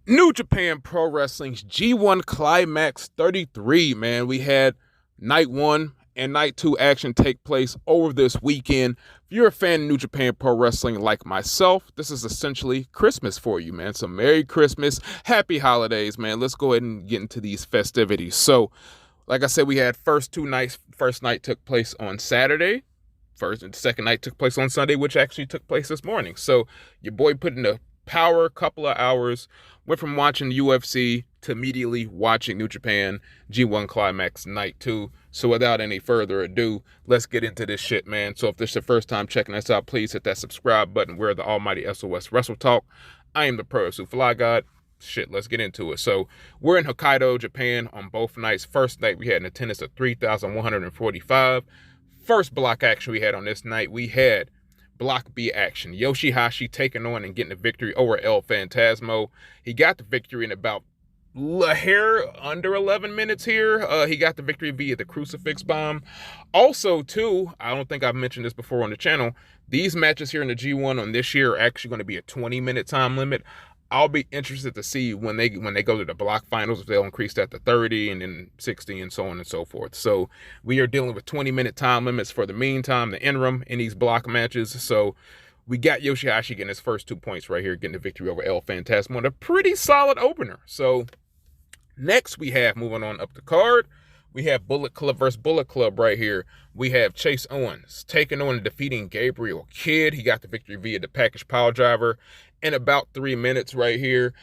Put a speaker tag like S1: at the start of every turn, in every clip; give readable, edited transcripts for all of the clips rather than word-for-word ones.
S1: New Japan Pro Wrestling's G1 Climax 33, man. We had night one and night two action take place over this weekend. If you're a fan of New Japan Pro Wrestling like myself, this is essentially Christmas for you, man. So Merry Christmas, Happy Holidays, man. Let's go ahead and get into these festivities. So, like I said, we had first two nights. First night took place on Saturday. First and second night took place on Sunday, which actually took place this morning. So your boy put in a power couple of hours, went from watching UFC to immediately watching New Japan G1 Climax Night 2. So without any further ado, let's get into this shit, man. So if this is your first time checking us out, please hit that subscribe button. We're the almighty SOS Wrestle Talk. I am the puroresu Fly God. Shit, let's get into it. So we're in Hokkaido, Japan on both nights. First night we had an attendance of 3,145. First block action we had on this night, we had Block B action. YOSHI-HASHI taking on and getting the victory over El Phantasmo. He got the victory in about a hair under 11 minutes here. He got the victory via the crucifix bomb. Also, too, I don't think I've mentioned this before on the channel, these matches here in the G1 on this year are actually going to be a 20-minute time limit. I'll be interested to see when they go to the block finals if they'll increase that to 30 and then 60 and so on and so forth. So we are dealing with 20-minute time limits for the meantime, the interim in these block matches. So we got YOSHI-HASHI getting his first 2 points right here, getting the victory over El Phantasmo and a pretty solid opener. So next we have, moving on up the card, we have Bullet Club versus Bullet Club right here. We have Chase Owens taking on and defeating Gabriel Kidd. He got the victory via the package pile driver in about 3 minutes right here.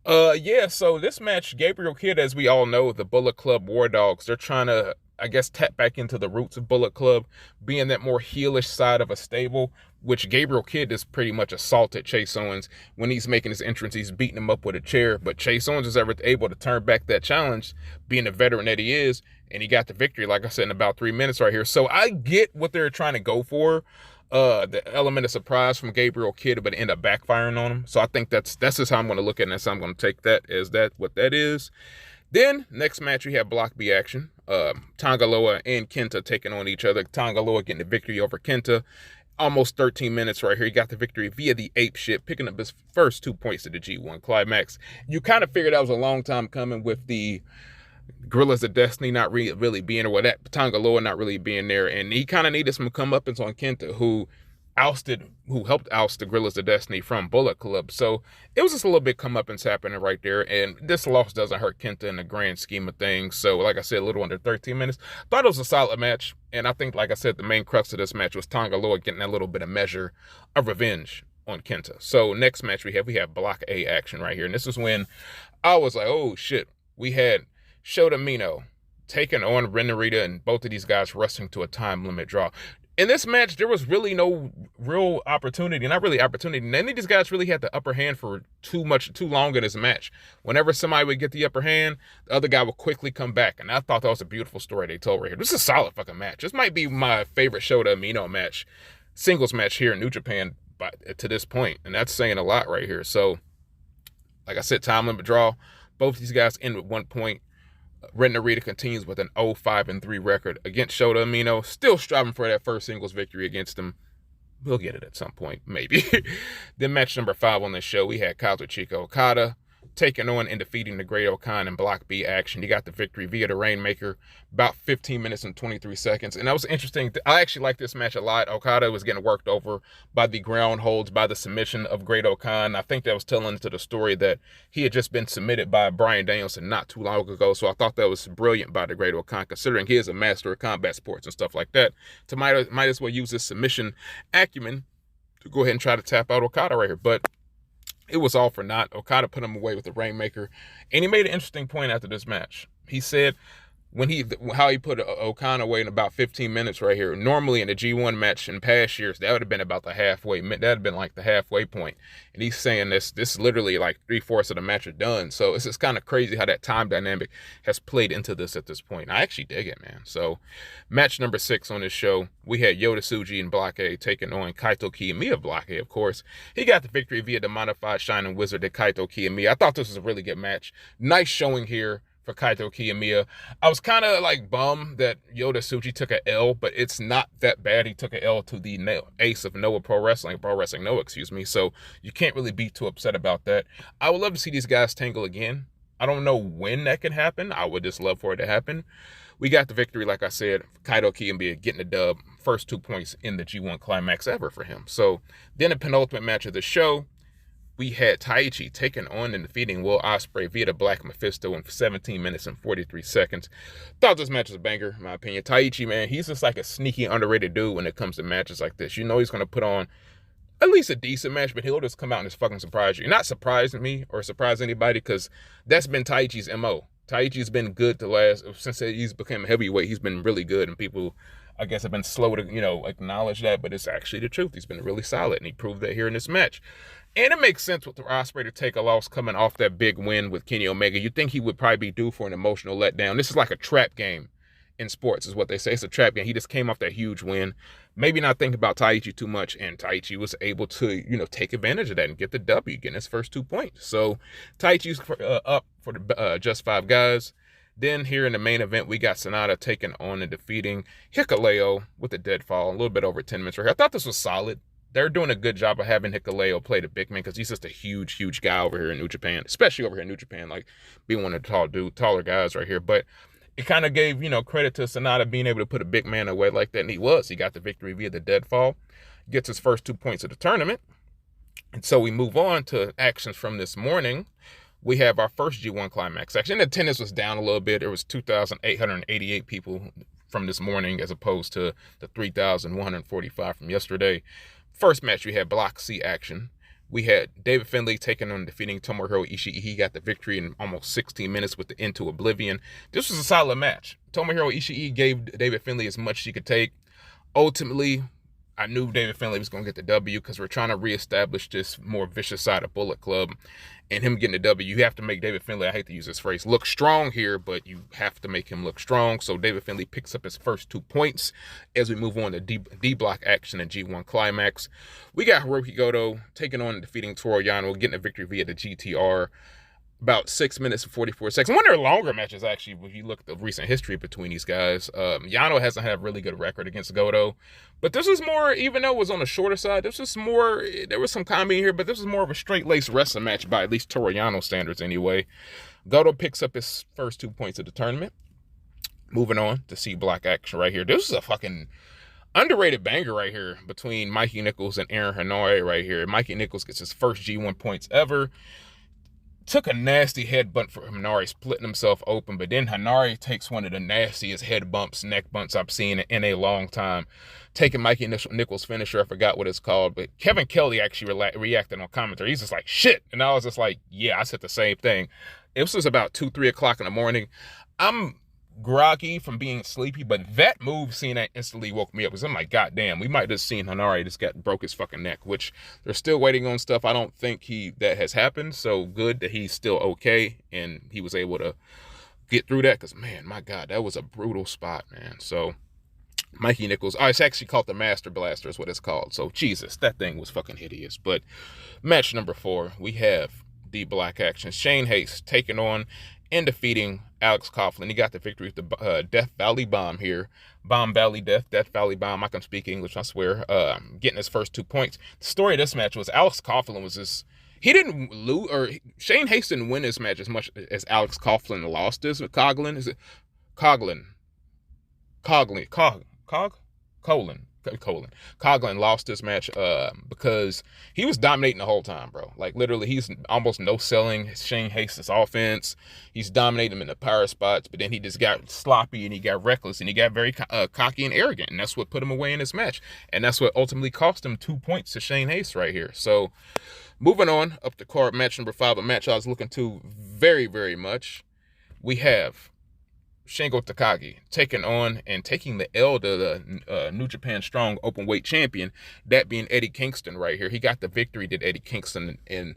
S1: So this match, Gabriel Kidd, as we all know, the Bullet Club War Dogs, they're trying to, I guess, tap back into the roots of Bullet Club, being that more heelish side of a stable, which Gabriel Kidd has pretty much assaulted Chase Owens. When he's making his entrance, he's beating him up with a chair, but Chase Owens is ever able to turn back that challenge, being a veteran that he is, and he got the victory, like I said, in about 3 minutes right here. So I get what they're trying to go for. The element of surprise from Gabriel Kidd, but end up backfiring on him. So I think that's just how I'm going to look at it. That's how I'm going to take that as that what that is. Then next match we have Block B action. Tanga Loa and KENTA taking on each other. Tanga Loa getting the victory over KENTA. Almost 13 minutes right here. He got the victory via the ape shit, picking up his first 2 points to the G1 Climax. You kind of figured that was a long time coming with the Gorillas of Destiny not really being, or that Tanga Loa not really being there, and he kind of needed some comeuppance on KENTA, who helped oust the Gorillas of Destiny from Bullet Club. So it was just a little bit comeuppance happening right there, and this loss doesn't hurt KENTA in the grand scheme of things. So like I said, a little under 13 minutes. Thought it was a solid match, and I think, like I said, the main crux of this match was Tanga Loa getting that little bit of measure of revenge on KENTA. So next match we have Block A action right here, and this is when I was like, oh shit, we had Shota Umino taking on Ren Narita, and both of these guys wrestling to a time limit draw. In this match, there was really no real opportunity, not really opportunity. None of these guys really had the upper hand for too long in this match. Whenever somebody would get the upper hand, the other guy would quickly come back, and I thought that was a beautiful story they told right here. This is a solid fucking match. This might be my favorite Shota Umino match, singles match here in New Japan to this point, and that's saying a lot right here. So, like I said, time limit draw. Both these guys end with 1 point. Ren Narita continues with an 0-5-3 record against Shota Umino, still striving for that first singles victory against him. We'll get it at some point, maybe. Then match number 5 on this show, we had Kazuchika Okada taking on and defeating the Great Okan in Block B action. He got the victory via the Rainmaker, about 15 minutes and 23 seconds. And that was interesting. I actually like this match a lot. Okada was getting worked over by the ground holds, by the submission of Great Okan. I think that was telling into the story that he had just been submitted by Bryan Danielson not too long ago. So I thought that was brilliant by the Great Okan, considering he is a master of combat sports and stuff like that. To might as well use his submission acumen to go ahead and try to tap out Okada right here. But it was all for naught. Okada put him away with the Rainmaker. And he made an interesting point after this match. He said how he put Okada away in about 15 minutes right here. Normally in a G1 match in past years, that would have been about the halfway. That would have been like the halfway point. And he's saying this is literally like 3/4 of the match are done. So it's just kind of crazy how that time dynamic has played into this at this point. I actually dig it, man. So match number 6 on this show, we had Yota Tsuji in Block A taking on Kaito Kiyomiya of Block A, of course. He got the victory via the modified Shining Wizard to Kaito Kiyomiya. I thought this was a really good match. Nice showing here for Kaito Kiyomiya. I was kind of like bummed that Yota Tsuji took an L, but it's not that bad. He took an L to the ace of Noah Pro Wrestling Noah, excuse me. So you can't really be too upset about that. I would love to see these guys tangle again. I don't know when that can happen. I would just love for it to happen. We got the victory, like I said, Kaito Kiyomiya getting the dub, first 2 points in the G1 Climax ever for him. So then the penultimate match of the show, we had Taichi taking on and defeating Will Ospreay via the Black Mephisto in 17 minutes and 43 seconds. Thought this match was a banger, in my opinion. Taichi, man, he's just like a sneaky, underrated dude when it comes to matches like this. You know he's going to put on at least a decent match, but he'll just come out and just fucking surprise you. Not surprising me or surprise anybody, because that's been Taichi's MO. Taichi's been good since he's become a heavyweight. He's been really good, and people, I guess, have been slow to, acknowledge that, but it's actually the truth. He's been really solid, and he proved that here in this match. And it makes sense with the Ospreay to take a loss coming off that big win with Kenny Omega. You'd think he would probably be due for an emotional letdown. This is like a trap game in sports, is what they say. It's a trap game. He just came off that huge win. Maybe not thinking about Taichi too much, and Taichi was able to, take advantage of that and get the W, getting his first 2 points. So Taichi's up for the Just Five Guys. Then here in the main event, we got SANADA taking on and defeating Hikuleo with a deadfall, a little bit over 10 minutes right here. I thought this was solid. They're doing a good job of having Hikuleo play the big man, because he's just a huge, huge guy over here in New Japan, especially over here in New Japan, like being one of the taller guys right here. But it kind of gave, credit to SANADA being able to put a big man away like that, and he was. He got the victory via the deadfall, gets his first 2 points of the tournament. And so we move on to actions from this morning. We have our first G1 Climax action. Attendance was down a little bit. There was 2,888 people from this morning as opposed to the 3,145 from yesterday. First match, we had Block C action. We had David Finlay taking on defeating Tomohiro Ishii. He got the victory in almost 16 minutes with the Into Oblivion. This was a solid match. Tomohiro Ishii gave David Finlay as much as he could take. Ultimately, I knew David Finlay was going to get the W, because we're trying to reestablish this more vicious side of Bullet Club. And him getting the W, you have to make David Finlay, I hate to use this phrase, look strong here, but you have to make him look strong. So David Finlay picks up his first 2 points as we move on to D-block action in G1 Climax. We got Hiroki Goto taking on and defeating Toru Yano, getting a victory via the GTR. About 6 minutes and 44 seconds. One of their longer matches, actually, when you look at the recent history between these guys. Yano hasn't had a really good record against Goto. But this was more, even though it was on the shorter side, this was more, there was some comedy here, but this was more of a straight-laced wrestling match by at least Toru Yano standards anyway. Goto picks up his first 2 points of the tournament. Moving on to C block action right here. This is a fucking underrated banger right here between Mikey Nichols and Aaron Henare right here. Mikey Nichols gets his first G1 points ever. Took a nasty headbutt for Henare, splitting himself open, but then Henare takes one of the nastiest head bumps, neck bumps I've seen in a long time, taking Mikey Nichols' finisher. I forgot what it's called, but Kevin Kelly actually reacted on commentary. He's just like, shit. And I was just like, yeah, I said the same thing. It was about 2, 3 o'clock in the morning. I'm groggy from being sleepy, but that move, seeing that, instantly woke me up, because I'm like, god damn, we might just seen Henare just broke his fucking neck, which they're still waiting on stuff. I don't think that has happened, so good that he's still okay and he was able to get through that, because man, my god, that was a brutal spot, man. So Mikey Nichols, it's actually called the Master Blaster is what it's called. So Jesus, that thing was fucking hideous. But match number 4, we have the black action. Shane Haste taking on and defeating Alex Coughlin. He got the victory with the Death Valley Bomb here. Bomb Valley Death Valley Bomb. I can speak English, I swear. Getting his first 2 points. The story of this match was Alex Coughlin was this. He didn't lose, or Shane Haste didn't win this match as much as Alex Coughlin lost this with Coughlin. Is it Coughlin? Coughlin lost this match because he was dominating the whole time, bro. Like, literally, he's almost no-selling Shane Haste's offense. He's dominating him in the power spots, but then he just got sloppy and he got reckless and he got very cocky and arrogant, and that's what put him away in this match. And that's what ultimately cost him 2 points to Shane Haste right here. So, moving on up the card, match number 5, a match I was looking to very, very much. We have Shingo Takagi taking on and taking the L to the New Japan Strong Openweight Champion, that being Eddie Kingston right here. He got the victory, did Eddie Kingston, in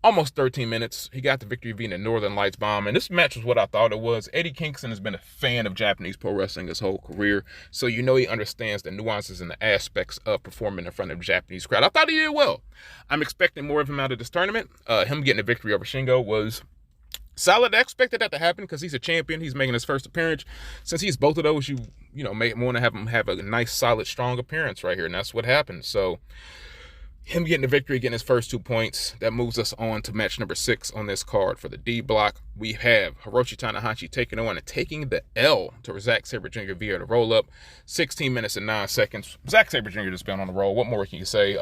S1: almost 13 minutes. He got the victory via the Northern Lights Bomb, and this match was what I thought it was. Eddie Kingston has been a fan of Japanese pro wrestling his whole career, so you know he understands the nuances and the aspects of performing in front of a Japanese crowd. I thought he did well. I'm expecting more of him out of this tournament. Him getting a victory over Shingo was solid. I expected that to happen because he's a champion. He's making his first appearance. Since he's both of those, you may want to have him have a nice, solid, strong appearance right here, and that's what happened. So him getting the victory, getting his first 2 points, that moves us on to match number 6 on this card. For the D block, we have Hiroshi Tanahashi taking on and taking the L to Zack Sabre Jr. via the roll-up. 16 minutes and 9 seconds. Zack Sabre Jr. just been on the roll. What more can you say?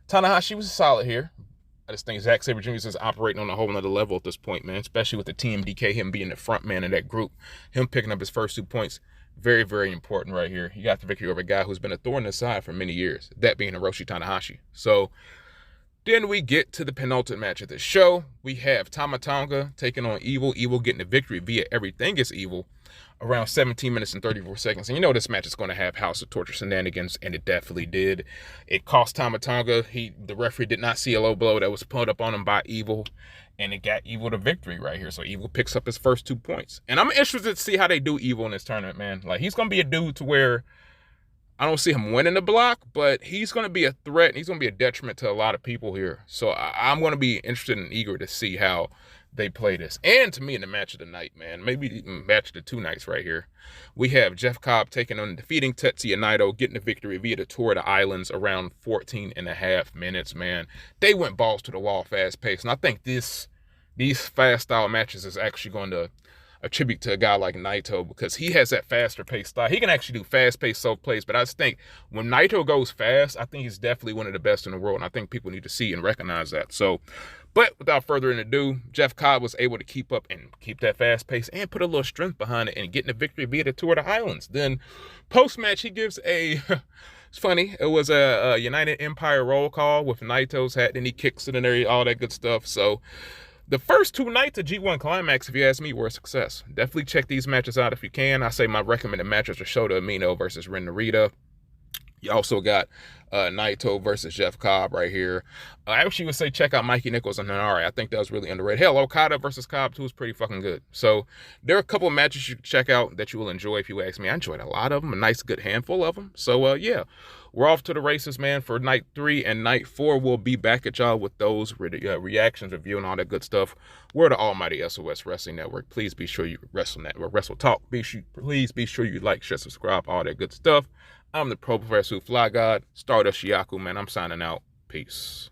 S1: Tanahashi was solid here. I just think Zack Sabre Jr. is operating on a whole nother level at this point, man, especially with the TMDK, him being the front man of that group. Him picking up his first 2 points. Very, very important right here. He got the victory over a guy who's been a thorn in the side for many years, that being Hiroshi Tanahashi. So then we get to the penultimate match of the show. We have Tama Tonga taking on Evil. Evil getting the victory via Everything is Evil around 17 minutes and 34 seconds. And you know this match is going to have House of Torture shenanigans, and it definitely did. It cost Tama Tonga. The referee did not see a low blow that was put up on him by Evil, and it got Evil the victory right here. So Evil picks up his first 2 points. And I'm interested to see how they do Evil in this tournament, man. Like, he's going to be a dude to where I don't see him winning the block, but he's going to be a threat, and he's going to be a detriment to a lot of people here. So I'm going to be interested and eager to see how they play this. And to me, in the match of the night, man, maybe match of the 2 nights right here, we have Jeff Cobb taking on defeating Tetsuya Naito, getting the victory via the Tour of the Islands around 14.5 minutes, man. They went balls to the wall, fast paced. And I think these fast style matches is actually going to attribute to a guy like Naito, because he has that faster paced style. He can actually do fast paced self plays, but I just think when Naito goes fast, I think he's definitely one of the best in the world, and I think people need to see and recognize that. So, but without further ado, Jeff Cobb was able to keep that fast pace and put a little strength behind it and getting the victory via the Tour of the Islands. Then post match, he gives it's funny. It was a United Empire roll call with Naito's hat, and he kicks it and all that good stuff. So the first 2 nights of G1 Climax, if you ask me, were a success. Definitely check these matches out if you can. I say my recommended matches are Shota Umino versus Ren Narita. You also got Naito versus Jeff Cobb right here. I actually would say check out Mikey Nichols and Hanare. I think that was really underrated. Hell, Okada versus Cobb too is pretty fucking good. So there are a couple of matches you can check out that you will enjoy if you ask me. I enjoyed a lot of them, a nice good handful of them. So yeah, we're off to the races, man, for night 3 and night 4. We'll be back at y'all with those reactions, review, and all that good stuff. We're the almighty SOS Wrestling Network. Please be sure you Wrestle Talk. Please be sure you like, share, subscribe, all that good stuff. I'm the Pro Professor Fly God, Stardust Shiaku, man. I'm signing out. Peace.